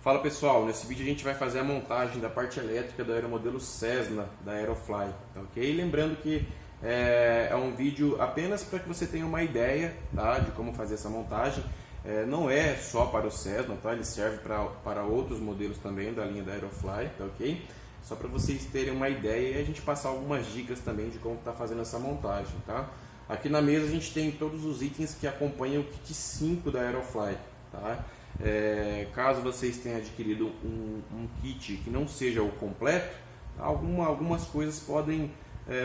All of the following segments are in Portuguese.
Fala pessoal, nesse vídeo a gente vai fazer a montagem da parte elétrica do aeromodelo Cessna da Aerofly, tá ok? Lembrando que é um vídeo apenas para que você tenha uma ideia, tá, de como fazer essa montagem. Não é só para o Cessna, tá? Ele serve para outros modelos também da linha da Aerofly, tá ok? Só para vocês terem uma ideia e a gente passar algumas dicas também de como está fazendo essa montagem, tá? Aqui na mesa a gente tem todos os itens que acompanham o kit 5 da Aerofly, tá? Caso vocês tenham adquirido um kit que não seja o completo, algumas coisas podem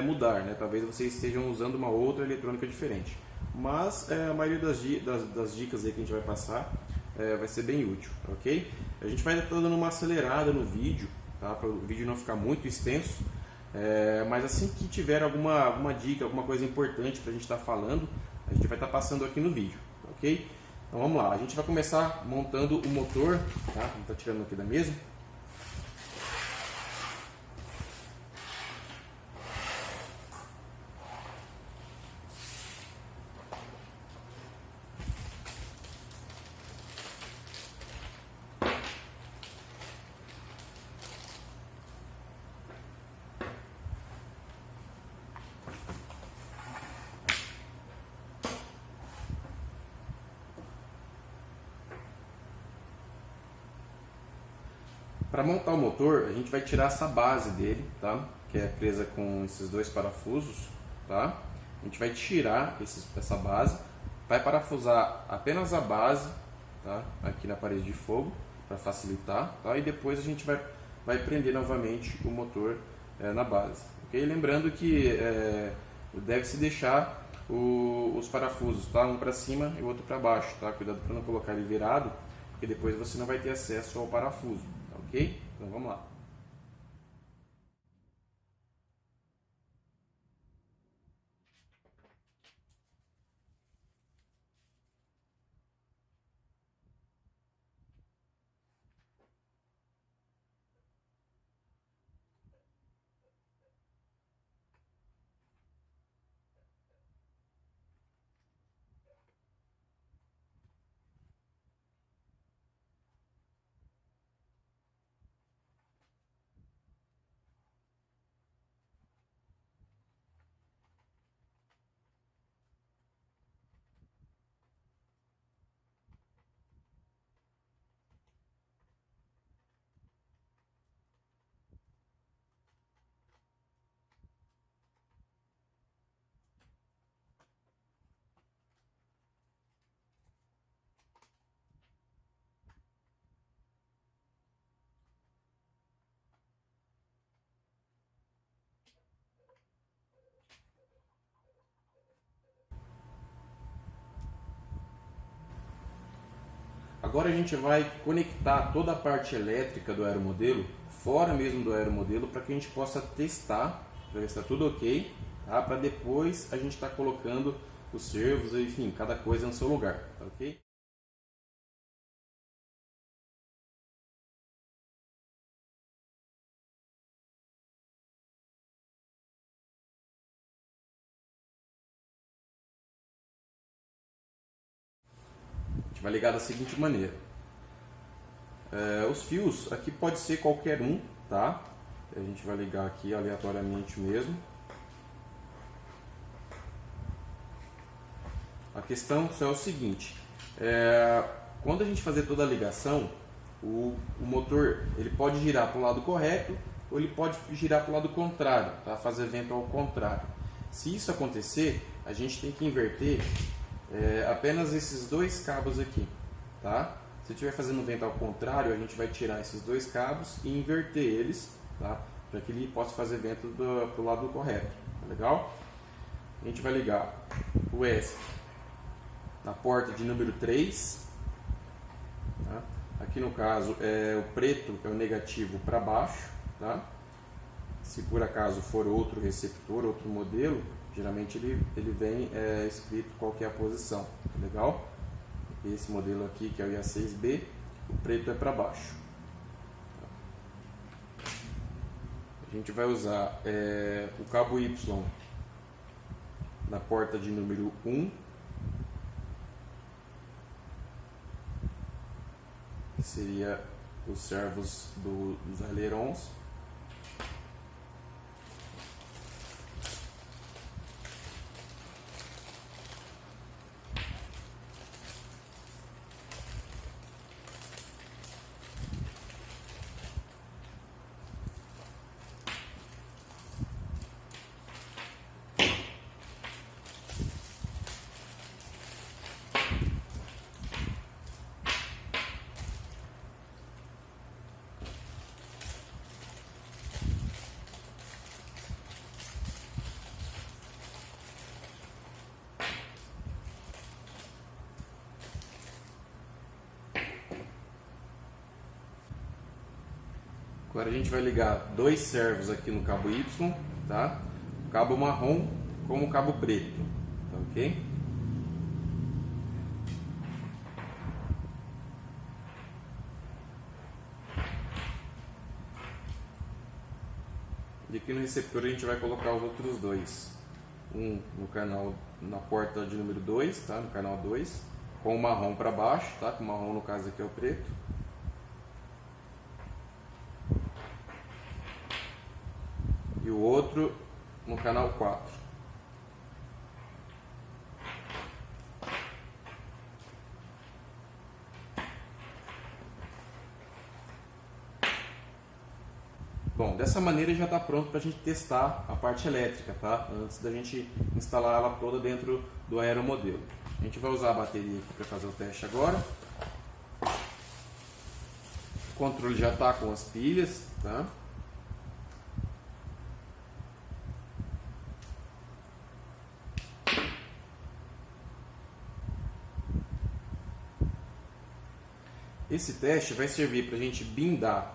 mudar, né? Talvez vocês estejam usando uma outra eletrônica diferente, mas a maioria das dicas aí que a gente vai passar vai ser bem útil, ok? A gente vai estar dando uma acelerada no vídeo, tá? Para o vídeo não ficar muito extenso, mas assim que tiver alguma dica, alguma coisa importante para a gente estar falando, a gente vai estar passando aqui no vídeo, ok? Então vamos lá, a gente vai começar montando o motor, tá? A gente está tirando aqui da mesa. Para montar o motor, a gente vai tirar essa base dele, tá? Que é presa com esses dois parafusos, tá? A gente vai tirar essa base, vai parafusar apenas a base, tá? Aqui na parede de fogo, para facilitar, tá? E depois a gente vai prender novamente o motor na base, ok? Lembrando que deve-se deixar os parafusos, tá? Um para cima e o outro para baixo, tá? Cuidado para não colocar ele virado, porque depois você não vai ter acesso ao parafuso. Ok? Então vamos lá. Agora a gente vai conectar toda a parte elétrica do aeromodelo, fora mesmo do aeromodelo, para que a gente possa testar, para ver se está tudo ok, tá? Para depois a gente estar colocando os servos, enfim, cada coisa no seu lugar, tá ok? A gente vai ligar da seguinte maneira. Os fios aqui pode ser qualquer um, tá? A gente vai ligar aqui aleatoriamente mesmo. A questão só é o seguinte, quando a gente fazer toda a ligação, o motor ele pode girar para o lado correto ou ele pode girar para o lado contrário, tá? Fazer vento ao contrário. Se isso acontecer, a gente tem que inverter apenas esses dois cabos aqui, tá? Se estiver fazendo vento ao contrário, a gente vai tirar esses dois cabos e inverter eles, tá? Para que ele possa fazer vento para o lado correto, tá legal? A gente vai ligar o ESC na porta de número 3, tá? Aqui no caso é o preto, que é o negativo, para baixo, tá? Se por acaso for outro receptor, outro modelo, geralmente ele vem escrito qual que é a posição, tá legal? Esse modelo aqui, que é o IA6B, o preto é para baixo. A gente vai usar o cabo Y na porta de número 1, que seria os servos dos ailerons. Agora a gente vai ligar dois servos aqui no cabo Y, tá? O cabo marrom com o cabo preto, tá ok? E aqui no receptor a gente vai colocar os outros dois. Um no canal, na porta de número 2, tá? No canal 2, com o marrom para baixo, tá? Com o marrom no caso aqui é o preto. E o outro no canal 4. Bom, dessa maneira já está pronto para a gente testar a parte elétrica, tá? Antes da gente instalar ela toda dentro do aeromodelo. A gente vai usar a bateria aqui para fazer o teste agora. O controle já está com as pilhas, tá? Esse teste vai servir para a gente blindar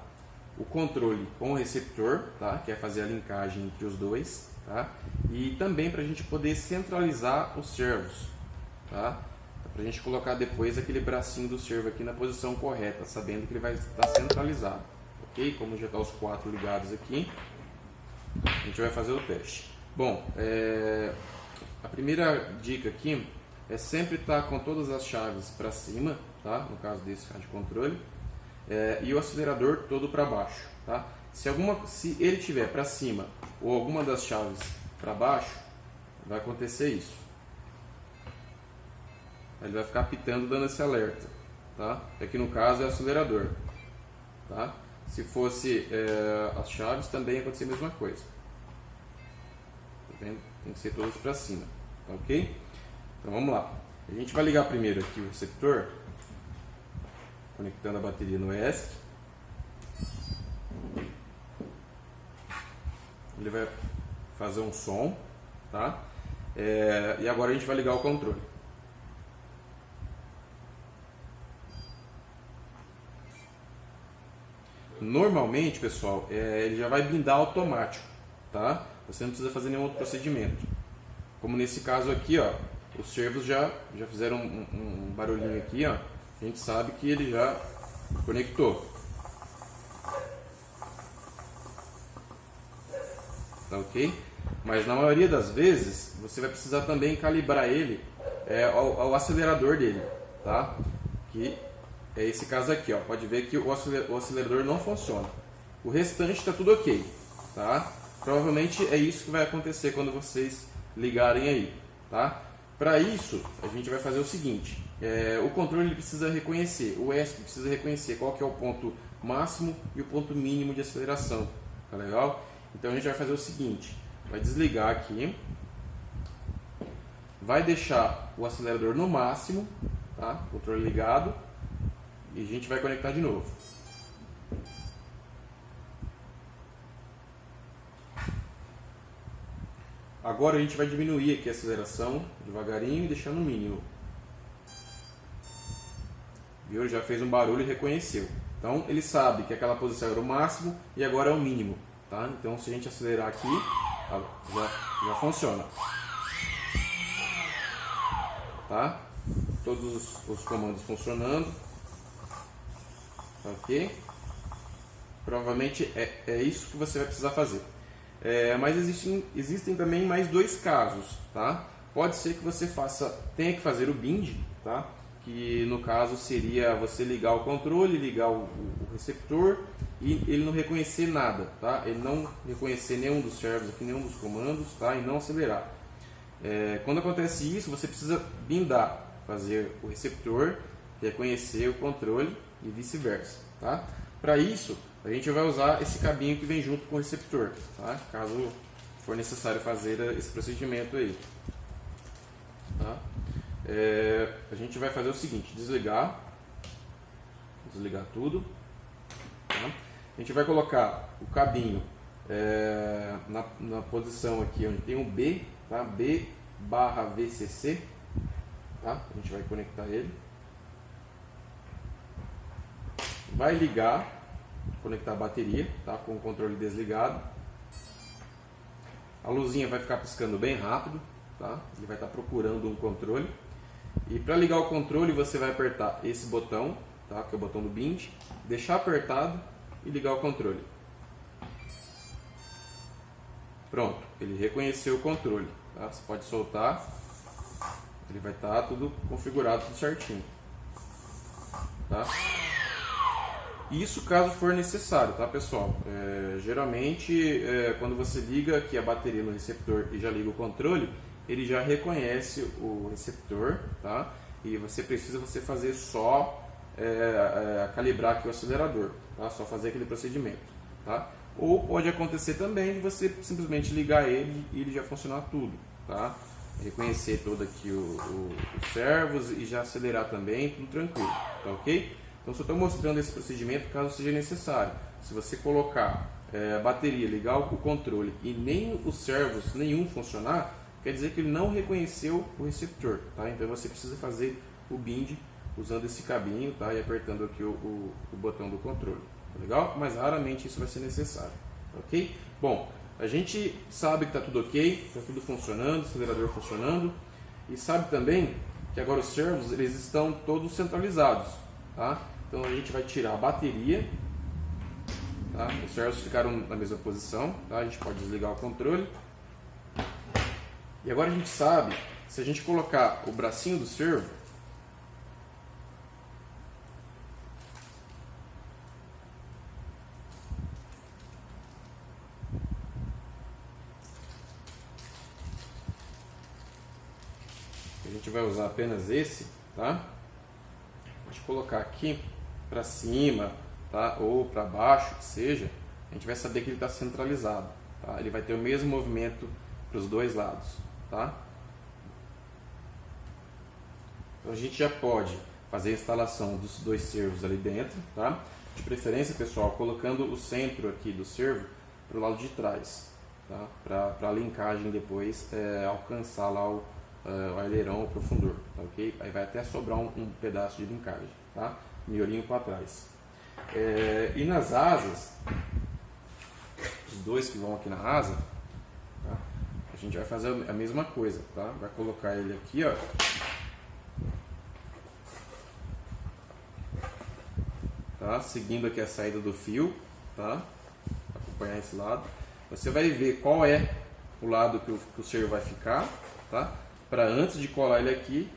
o controle com o receptor, tá? Que é fazer a linkagem entre os dois, tá? E também para a gente poder centralizar os servos, tá? Para a gente colocar depois aquele bracinho do servo aqui na posição correta, sabendo que ele vai estar centralizado, ok? Como já está os 4 ligados aqui, a gente vai fazer o teste. Bom, a primeira dica aqui é sempre estar com todas as chaves para cima, tá? No caso desse rádio controle, e o acelerador todo para baixo, tá? Se ele tiver para cima ou alguma das chaves para baixo, vai acontecer isso. Ele vai ficar pitando dando esse alerta, tá? Aqui no caso é o acelerador, tá? Se fosse as chaves também ia acontecer a mesma coisa. Tá vendo? Tem que ser todos para cima, tá ok? Então vamos lá. A gente vai ligar primeiro aqui o receptor, conectando a bateria no ESC. Ele vai fazer um som, tá? E agora a gente vai ligar o controle. Normalmente, pessoal, ele já vai blindar automático, tá? Você não precisa fazer nenhum outro procedimento. Como nesse caso aqui, ó, os servos já fizeram um barulhinho aqui, ó. A gente sabe que ele já conectou. Tá ok? Mas na maioria das vezes, você vai precisar também calibrar ele ao acelerador dele, tá? Que é esse caso aqui, ó. Pode ver que o acelerador não funciona. O restante está tudo ok, tá? Provavelmente é isso que vai acontecer quando vocês ligarem aí, tá? Para isso, a gente vai fazer o seguinte. O controle ele precisa reconhecer, o ESP precisa reconhecer qual que é o ponto máximo e o ponto mínimo de aceleração, tá legal? Então a gente vai fazer o seguinte, vai desligar aqui, vai deixar o acelerador no máximo, tá? Controle ligado, e a gente vai conectar de novo. Agora a gente vai diminuir aqui a aceleração devagarinho e deixar no mínimo. Viu? Ele já fez um barulho e reconheceu. Então ele sabe que aquela posição era o máximo e agora é o mínimo, tá? Então se a gente acelerar aqui, já funciona. Tá? Todos os comandos funcionando. Ok? Provavelmente é isso que você vai precisar fazer. Mas existem também mais dois casos, tá? Pode ser que você tenha que fazer o bind, tá? que no caso seria você ligar o controle, ligar o receptor e ele não reconhecer nada, tá? Ele não reconhecer nenhum dos servos aqui, nenhum dos comandos, tá? E não acelerar. Quando acontece isso, você precisa bindar, fazer o receptor reconhecer o controle e vice-versa, tá? Para isso, a gente vai usar esse cabinho que vem junto com o receptor, tá? Caso for necessário fazer esse procedimento aí, tá? A gente vai fazer o seguinte: desligar tudo, tá? A gente vai colocar o cabinho na posição aqui onde tem um B, tá? B/VCC, tá? A gente vai conectar ele, vai ligar, conectar a bateria, tá? Com o controle desligado. A luzinha vai ficar piscando bem rápido, tá? Ele vai estar procurando um controle. E para ligar o controle, você vai apertar esse botão, tá? Que é o botão do bind, deixar apertado e ligar o controle. Pronto, ele reconheceu o controle, tá? Você pode soltar, ele vai estar tudo configurado, tudo certinho, tá? Isso caso for necessário, tá, pessoal? Geralmente, quando você liga aqui a bateria no receptor e já liga o controle, ele já reconhece o receptor, tá? E você precisa fazer só calibrar aqui o acelerador, tá? Só fazer aquele procedimento, tá? Ou pode acontecer também de você simplesmente ligar ele e ele já funcionar tudo, tá? Reconhecer todo aqui os servos e já acelerar também, tudo tranquilo, tá ok? Então, só estou mostrando esse procedimento caso seja necessário. Se você colocar a bateria, ligar o controle e nem os servos, nenhum funcionar, quer dizer que ele não reconheceu o receptor, tá? Então, você precisa fazer o bind usando esse cabinho, tá? E apertando aqui o botão do controle, tá legal? Mas raramente isso vai ser necessário, ok? Bom, a gente sabe que está tudo ok, está tudo funcionando, o acelerador funcionando, e sabe também que agora os servos eles estão todos centralizados, tá? Então a gente vai tirar a bateria, tá? Os servos ficaram na mesma posição, tá? A gente pode desligar o controle. E agora a gente sabe, se a gente colocar o bracinho do servo, a gente vai usar apenas esse, tá? A gente colocar aqui para cima, tá? Ou para baixo, que seja, a gente vai saber que ele está centralizado, tá? Ele vai ter o mesmo movimento para os dois lados, tá? Então a gente já pode fazer a instalação dos dois servos ali dentro, tá? De preferência, pessoal, colocando o centro aqui do servo para o lado de trás, tá? Para a linkagem depois alcançar lá o aileron, o profundor, tá ok? Aí vai até sobrar um pedaço de linkagem, tá? Miolinho para trás. E nas asas, os dois que vão aqui na asa, tá? A gente vai fazer a mesma coisa, tá? Vai colocar ele aqui, ó. Tá? Seguindo aqui a saída do fio, tá? Acompanhar esse lado. Você vai ver qual é o lado que o servo vai ficar, tá? Para antes de colar ele aqui,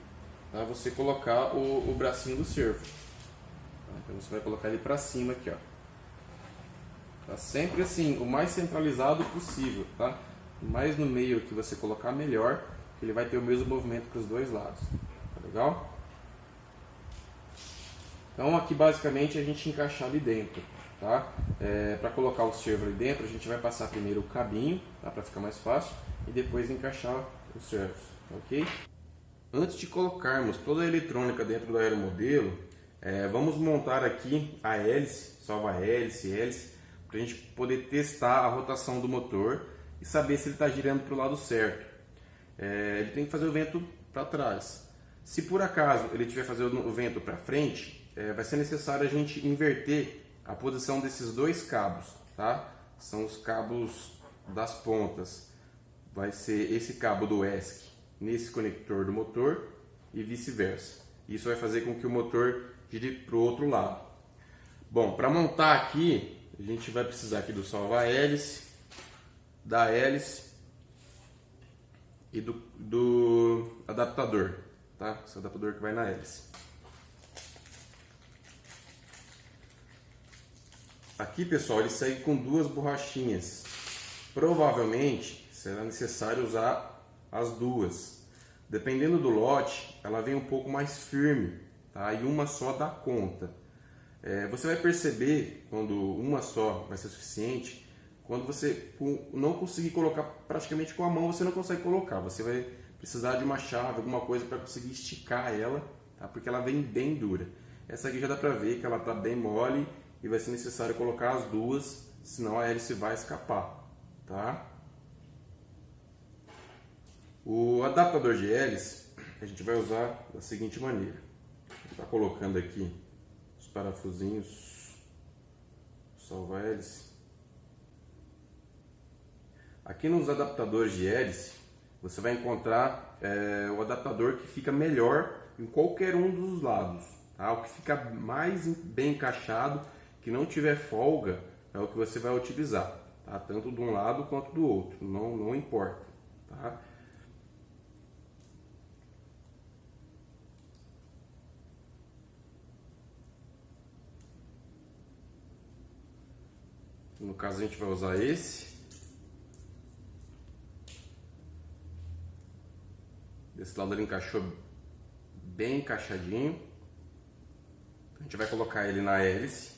tá? Você colocar o bracinho do servo. Tá? Então você vai colocar ele para cima aqui, ó. Tá? Sempre assim, o mais centralizado possível, tá? Mais no meio que você colocar, melhor, que ele vai ter o mesmo movimento para os dois lados. Tá legal? Então aqui basicamente a gente encaixar ali dentro, tá? Para colocar o servo ali dentro, a gente vai passar primeiro o cabinho, tá? Para ficar mais fácil, e depois encaixar os servos, ok? Antes de colocarmos toda a eletrônica dentro do aeromodelo, vamos montar aqui a hélice, salva-hélice, para a gente poder testar a rotação do motor e saber se ele está girando para o lado certo. Ele tem que fazer o vento para trás. Se por acaso ele estiver fazendo o vento para frente, vai ser necessário a gente inverter a posição desses dois cabos, tá? São os cabos das pontas. Vai ser esse cabo do ESC nesse conector do motor e vice-versa. Isso vai fazer com que o motor gire para o outro lado. Bom, para montar aqui, a gente vai precisar aqui do salva-hélice, da hélice e do adaptador, tá? Esse adaptador que vai na hélice. Aqui, pessoal, ele segue com duas borrachinhas. Provavelmente será necessário usar as duas. Dependendo do lote, ela vem um pouco mais firme, tá? E uma só dá conta. Você vai perceber quando uma só vai ser suficiente, quando você não conseguir colocar praticamente com a mão, você não consegue colocar. Você vai precisar de uma chave, alguma coisa para conseguir esticar ela, tá? Porque ela vem bem dura. Essa aqui já dá para ver que ela está bem mole e vai ser necessário colocar as duas, senão a hélice vai escapar, tá? O adaptador de hélice a gente vai usar da seguinte maneira. Está colocando aqui os parafusinhos, salva-hélice. Aqui nos adaptadores de hélice você vai encontrar o adaptador que fica melhor em qualquer um dos lados, tá? O que fica mais bem encaixado, que não tiver folga, é o que você vai utilizar, tá? Tanto de um lado quanto do outro, não importa, tá? No caso a gente vai usar esse. Desse lado ele encaixou bem encaixadinho. A gente vai colocar ele na hélice.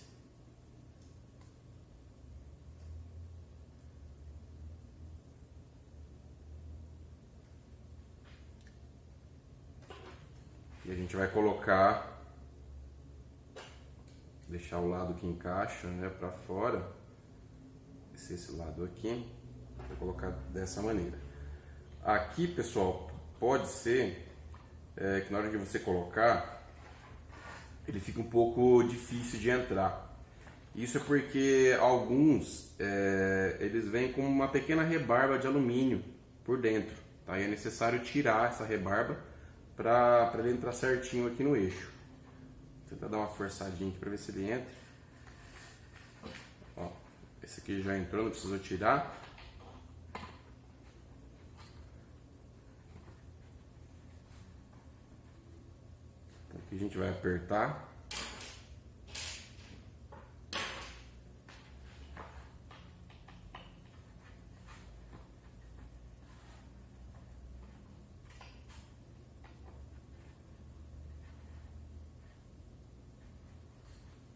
E a gente vai colocar, deixar o lado que encaixa, né, para fora. Esse lado aqui, vou colocar dessa maneira. Aqui, pessoal, pode ser que na hora de você colocar, ele fica um pouco difícil de entrar. Isso é porque alguns, eles vêm com uma pequena rebarba de alumínio por dentro, tá? E é necessário tirar essa rebarba para ele entrar certinho aqui no eixo. Vou tentar dar uma forçadinha aqui para ver se ele entra. Ó, esse aqui já entrou, não precisou tirar. Aqui a gente vai apertar.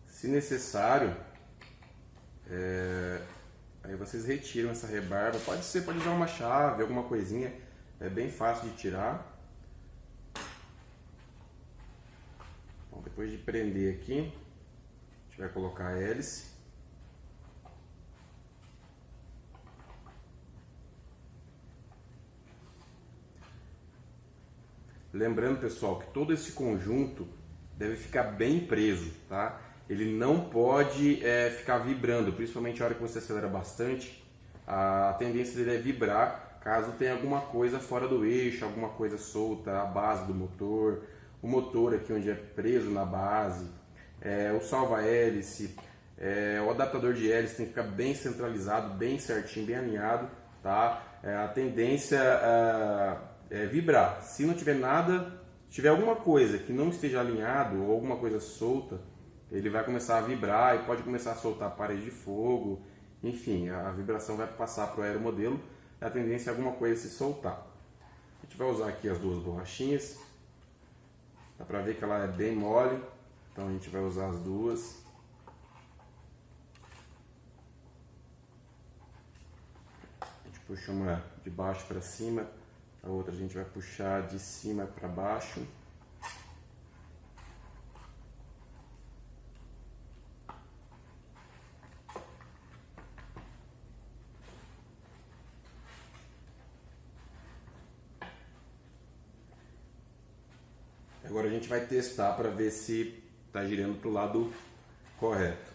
Se necessário, aí vocês retiram essa rebarba. Pode usar uma chave, alguma coisinha. É bem fácil de tirar. Bom, depois de prender aqui, a gente vai colocar a hélice. Lembrando, pessoal, que todo esse conjunto deve ficar bem preso, tá? Ele não pode ficar vibrando, principalmente na hora que você acelera bastante. A tendência dele é vibrar caso tenha alguma coisa fora do eixo, alguma coisa solta, a base do motor, o motor aqui onde é preso na base, o salva-hélice, o adaptador de hélice tem que ficar bem centralizado, bem certinho, bem alinhado, tá? A tendência é vibrar. Se não tiver nada, tiver alguma coisa que não esteja alinhado ou alguma coisa solta, ele vai começar a vibrar e pode começar a soltar parede de fogo, enfim, a vibração vai passar para o aeromodelo e a tendência é alguma coisa se soltar. A gente vai usar aqui as duas borrachinhas, dá para ver que ela é bem mole, então a gente vai usar as duas. A gente puxa uma de baixo para cima, a outra a gente vai puxar de cima para baixo. Agora a gente vai testar para ver se está girando para o lado correto.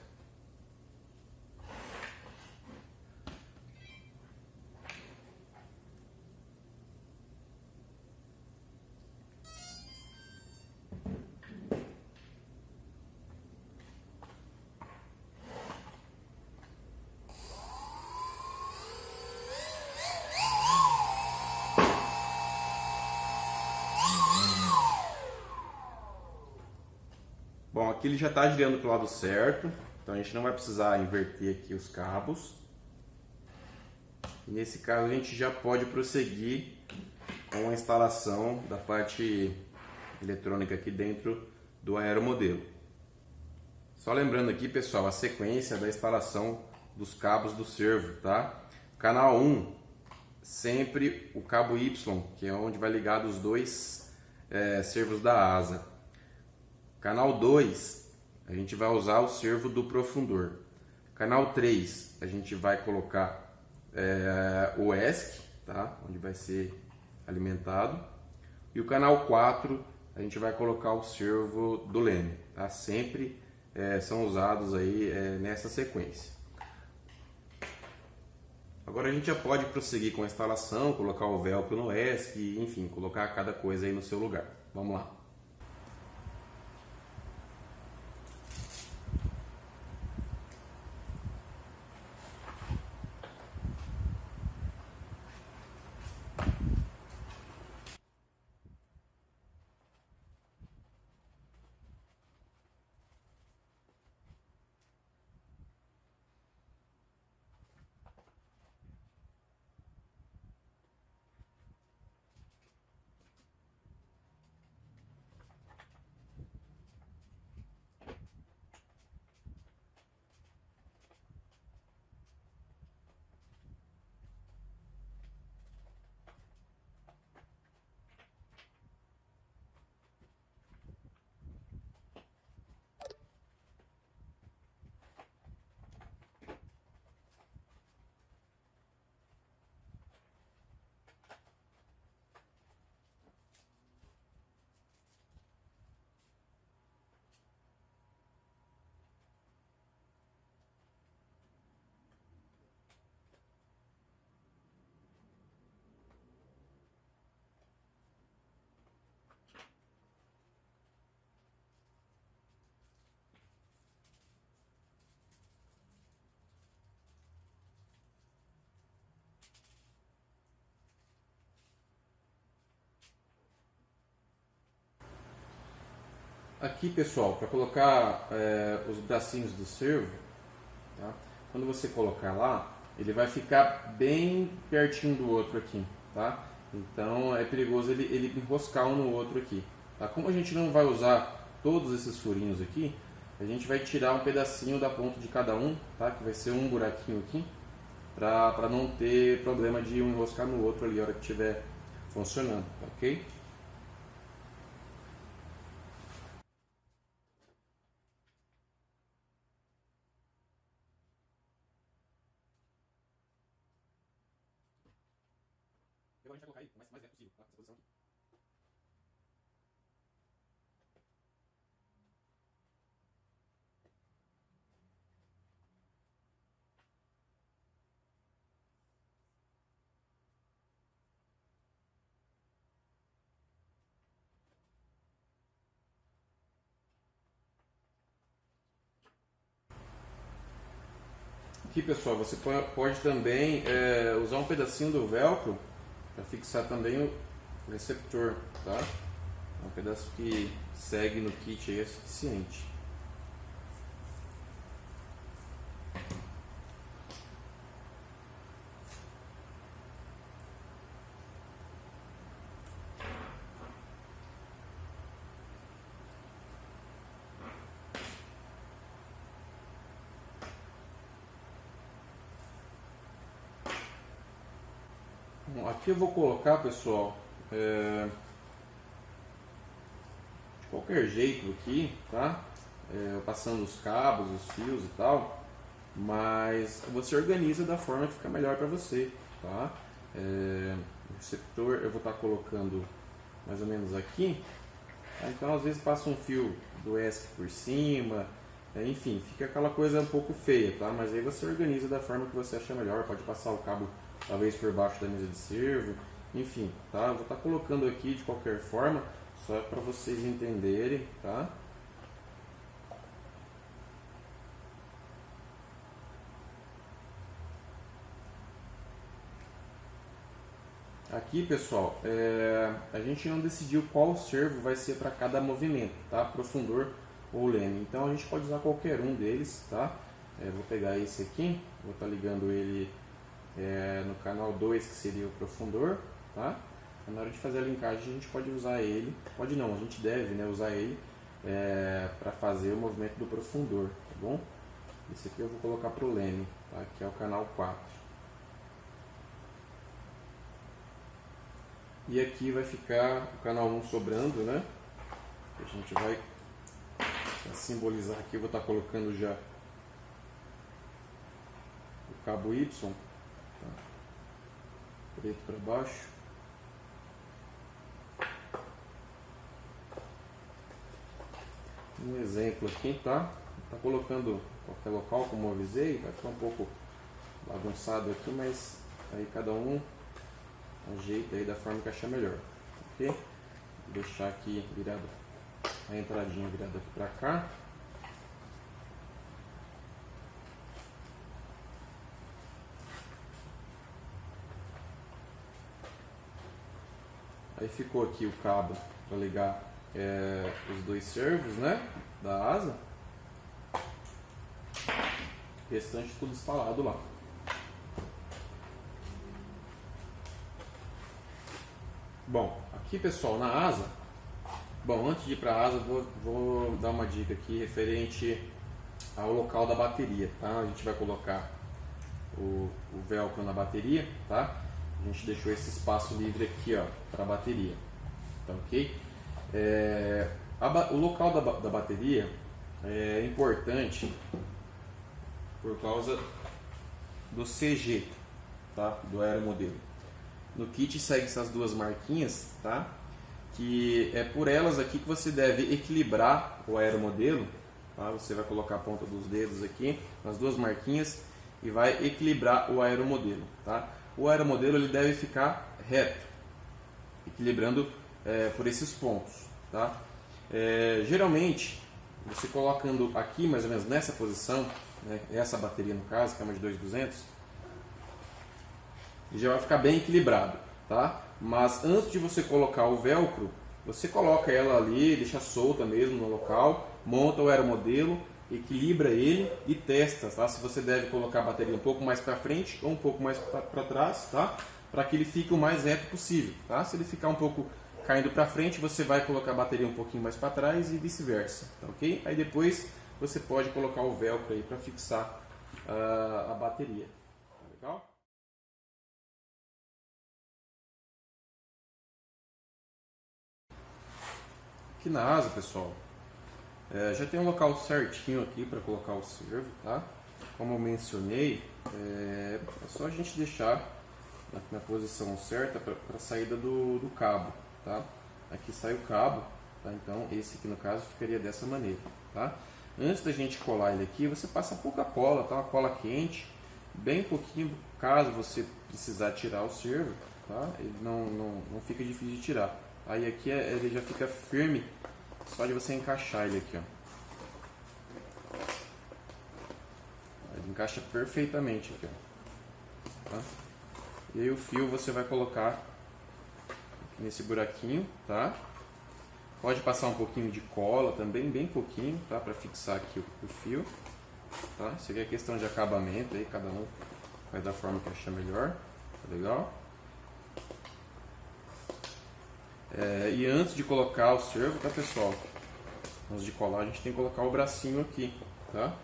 Bom, aqui ele já está girando para o lado certo, Então a gente não vai precisar inverter aqui os cabos. E nesse caso a gente já pode prosseguir com a instalação da parte eletrônica aqui dentro do aeromodelo. Só lembrando aqui, pessoal, a sequência da instalação dos cabos do servo, tá? Canal 1, sempre o cabo Y, que é onde vai ligar os dois servos da asa. Canal 2, a gente vai usar o servo do profundor. Canal 3, a gente vai colocar o ESC, tá? Onde vai ser alimentado. E o canal 4, a gente vai colocar o servo do leme, tá? Sempre são usados aí nessa sequência. Agora a gente já pode prosseguir com a instalação, colocar o velcro no ESC, enfim, colocar cada coisa aí no seu lugar. Vamos lá. Aqui, pessoal, para colocar os bracinhos do servo, tá? Quando você colocar lá, ele vai ficar bem pertinho do outro aqui, tá? Então é perigoso ele enroscar um no outro aqui, tá? Como a gente não vai usar todos esses furinhos aqui, a gente vai tirar um pedacinho da ponta de cada um, tá? Que vai ser um buraquinho aqui, para não ter problema de um enroscar no outro ali na hora que estiver funcionando, tá, ok? Agora a gente vai colocar ele o mais leve possível, tá? Essa posição aqui. Aqui, pessoal, você pode também usar um pedacinho do velcro para fixar também o receptor, tá? É um pedaço que segue no kit aí é suficiente. Bom, aqui eu vou colocar, pessoal, de qualquer jeito aqui, tá? Passando os cabos, os fios e tal, mas você organiza da forma que fica melhor para você, tá? O receptor eu vou estar colocando mais ou menos aqui, tá? Então às vezes passa um fio do ESC por cima, enfim, fica aquela coisa um pouco feia, tá? Mas aí você organiza da forma que você achar melhor, pode passar o cabo talvez por baixo da mesa de servo, enfim, tá? Eu vou estar colocando aqui de qualquer forma, só para vocês entenderem, tá? Aqui, pessoal, a gente não decidiu qual servo vai ser para cada movimento, tá? Profundor ou leme. Então a gente pode usar qualquer um deles, tá? Vou pegar esse aqui, vou estar ligando ele no canal 2, que seria o profundor, tá? Na hora de fazer a linkagem a gente pode usar ele, pode não, a gente deve, né, usar ele para fazer o movimento do profundor, tá bom? Esse aqui eu vou colocar para o leme, tá? Que é o canal 4. E aqui vai ficar o canal 1 sobrando, né? A gente vai simbolizar aqui, eu vou estar colocando já o cabo Y, tá? Preto para baixo. Um exemplo aqui, tá? Tá colocando em qualquer local, como eu avisei, vai ficar um pouco bagunçado aqui, mas aí cada um ajeita aí da forma que achar melhor, ok? Vou deixar aqui virado, a entradinha virada aqui para cá. Aí ficou aqui o cabo para ligar os dois servos, né, da asa. O restante tudo instalado lá. Bom, aqui pessoal, na asa, bom, antes de ir para a asa, vou dar uma dica aqui referente ao local da bateria, tá? A gente vai colocar o velcro na bateria, tá? A gente deixou esse espaço livre aqui, ó, para a bateria, tá ok? O local da bateria é importante por causa do CG, tá? Do aeromodelo. No kit segue essas duas marquinhas, tá? Que é por elas aqui que você deve equilibrar o aeromodelo, tá? Você vai colocar a ponta dos dedos aqui nas duas marquinhas e vai equilibrar o aeromodelo, tá? O aeromodelo ele deve ficar reto, equilibrando por esses pontos, tá? Geralmente, você colocando aqui mais ou menos nessa posição, né, essa bateria no caso, que é uma de 2200, já vai ficar bem equilibrado, tá? Mas antes de você colocar o velcro, você coloca ela ali, deixa solta mesmo no local, monta o aeromodelo, equilibra ele e testa, tá? Se você deve colocar a bateria um pouco mais para frente ou um pouco mais para trás, tá? Para que ele fique o mais reto possível, tá? Se ele ficar um pouco caindo para frente, você vai colocar a bateria um pouquinho mais para trás e vice-versa, tá ok? Aí depois você pode colocar o velcro aí para fixar a bateria, tá legal? Aqui na asa, pessoal, já tem um local certinho aqui para colocar o servo, tá? Como eu mencionei, é só a gente deixar na posição certa para a saída do cabo, tá? Aqui sai o cabo, tá? Então esse aqui no caso ficaria dessa maneira, tá? Antes da gente colar ele aqui, você passa pouca cola, tá? Uma cola quente, bem pouquinho, caso você precisar tirar o servo, tá? Ele não fica difícil de tirar. Aí aqui ele já fica firme, só de você encaixar ele aqui, ó. Ele encaixa perfeitamente aqui, ó. Tá? E aí o fio você vai colocar aqui nesse buraquinho, tá? Pode passar um pouquinho de cola também, bem pouquinho, tá? Para fixar aqui o fio, tá? Isso aqui é questão de acabamento, aí cada um vai da forma que achar melhor, tá legal? E antes de colocar o servo, tá pessoal? Antes de colar a gente tem que colocar o bracinho aqui, tá?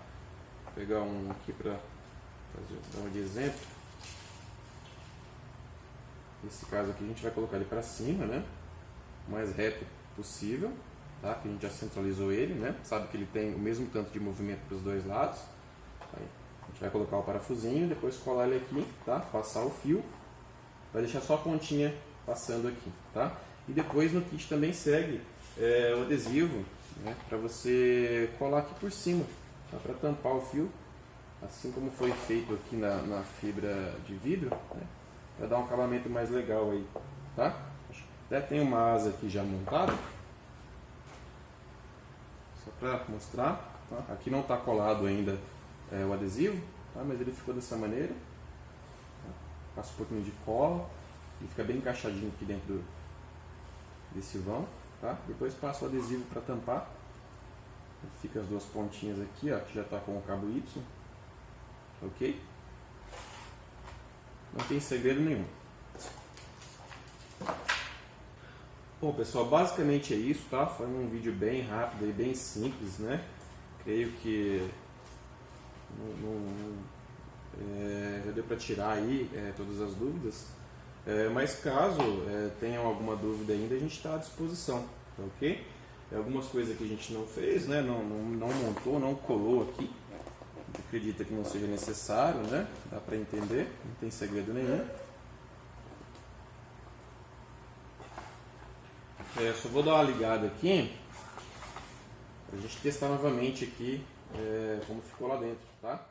Vou pegar um aqui para dar um de exemplo. Nesse caso aqui a gente vai colocar ele para cima, né? O mais reto possível, tá? Que a gente já centralizou ele, né? Sabe que ele tem o mesmo tanto de movimento para os dois lados. Aí, a gente vai colocar o parafusinho, depois colar ele aqui, tá? Passar o fio, vai deixar só a pontinha passando aqui, tá? E depois no kit também segue o adesivo, né? Para você colar aqui por cima, tá? Para tampar o fio, assim como foi feito aqui na fibra de vidro, né? Para dar um acabamento mais legal aí, tá? Até tem uma asa aqui já montada, só para mostrar, tá? Aqui não está colado ainda o adesivo, tá? Mas ele ficou dessa maneira. Passa um pouquinho de cola e fica bem encaixadinho aqui dentro desse vão, tá? Depois passa o adesivo para tampar Fica as duas pontinhas aqui, ó, que já está com o cabo Y, ok? Não tem segredo nenhum. Bom, pessoal, basicamente é isso, tá? Foi um vídeo bem rápido e bem simples, né? Creio que já deu para tirar aí todas as dúvidas. Mas caso tenham alguma dúvida ainda, a gente está à disposição, tá ok? Algumas coisas que a gente não fez, né? Não montou, não colou aqui. Acredita que não seja necessário, né? Dá para entender, não tem segredo nenhum. Só vou dar uma ligada aqui para a gente testar novamente aqui como ficou lá dentro, tá?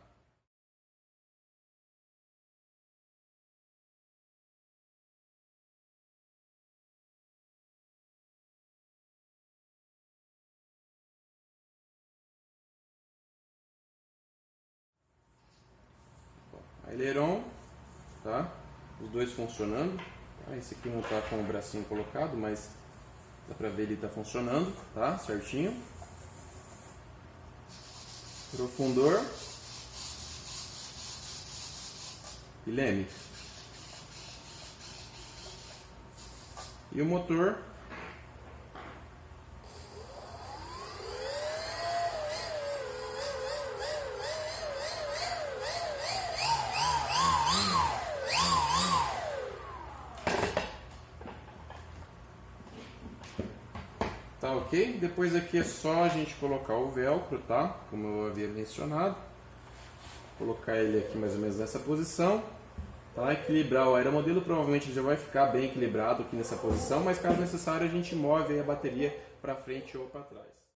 Aileron, tá? Os dois funcionando. Tá? Esse aqui não está com o bracinho colocado, mas dá pra ver ele tá funcionando, tá? Certinho. Profundor. E leme. E o motor. Tá ok? Depois aqui é só a gente colocar o velcro, tá? Como eu havia mencionado. Colocar ele aqui mais ou menos nessa posição. Tá? Equilibrar o aeromodelo, provavelmente ele já vai ficar bem equilibrado aqui nessa posição, mas caso necessário a gente move aí a bateria para frente ou para trás.